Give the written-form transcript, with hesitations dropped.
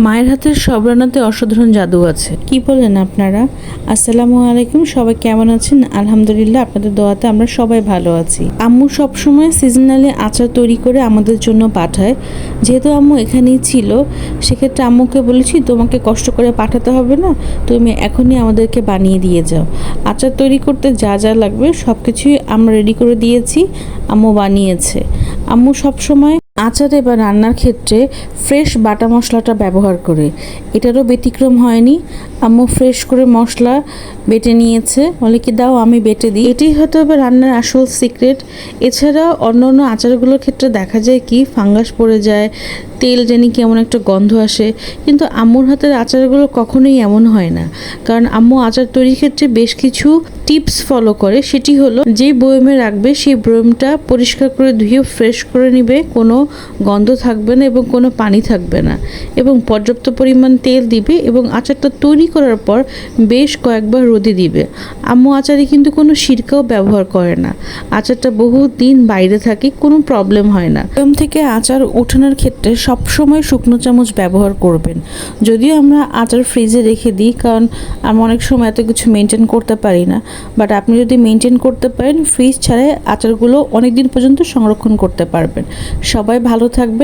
মায়ের হাতের সব রান্নাতে অসাধারণ জাদু আছে, কি বলেন আপনারা? আসসালামু আলাইকুম, সবাই কেমন আছেন? আলহামদুলিল্লাহ, আপনাদের দোয়াতে আমরা সবাই ভালো আছি। আম্মু সবসময় সিজনালি আচার তৈরি করে আমাদের জন্য পাঠায়। যেহেতু আম্মু এখানেই ছিল, সেক্ষেত্রে আম্মুকে বলেছি তোমাকে কষ্ট করে পাঠাতে হবে না, তুমি এখনই আমাদেরকে বানিয়ে দিয়ে যাও। আচার তৈরি করতে যা যা লাগবে সব কিছুই আমরা রেডি করে দিয়েছি, আম্মু বানিয়েছে। আম্মু সবসময় আচারে বা রান্নার ক্ষেত্রে ফ্রেশ বাটা মশলাটা ব্যবহার করে, এটারও ব্যতিক্রম হয়নি। আম্মু ফ্রেশ করে মশলা বেটে নিয়েছে, বলে কি দাও আমি বেটে দিই। এটাই হয়তো হবে রান্নার আসল সিক্রেট। এছাড়া অন্য অন্য আচারগুলোর ক্ষেত্রে দেখা যায় কি ফাঙ্গাস পড়ে যায়, তেল জানি কেমন একটা গন্ধ আসে, কিন্তু আম্মুর হাতের আচারগুলো কখনোই এমন হয় না। কারণ আম্মু আচার তৈরির ক্ষেত্রে বেশ কিছু টিপস ফলো করে। সেটি হলো, যে বয়মে রাখবে সেই বয়মটা পরিষ্কার করে ধুয়ে ফ্রেশ করে নিবে, কোনো গন্ধ থাকবে না এবং কোনো পানি থাকবে না, এবং পর্যাপ্ত পরিমাণ তেল দিবে এবং আচারটা তৈরি করার পর বেশ কয়েকবার রোদে দিবে। আম্মু আচারে কিন্তু কোনো সিরকাও ব্যবহার করে না, আচারটা বহু দিন বাইরে থাকে, কোনো প্রবলেম হয় না। বয়ম থেকে আচার ওঠানোর ক্ষেত্রে সবসময় শুকনো চামচ ব্যবহার করবেন। যদিও আমরা আচার ফ্রিজে রেখে দিই, কারণ আমরা অনেক সময় এত কিছু মেনটেন করতে পারি না, বাট আপনি যদি মেনটেন করতে পারেন, ফ্রিজ ছাড়াই আচারগুলো অনেক দিন পর্যন্ত সংরক্ষণ করতে পারবেন। সবাই ভালো থাকবেন।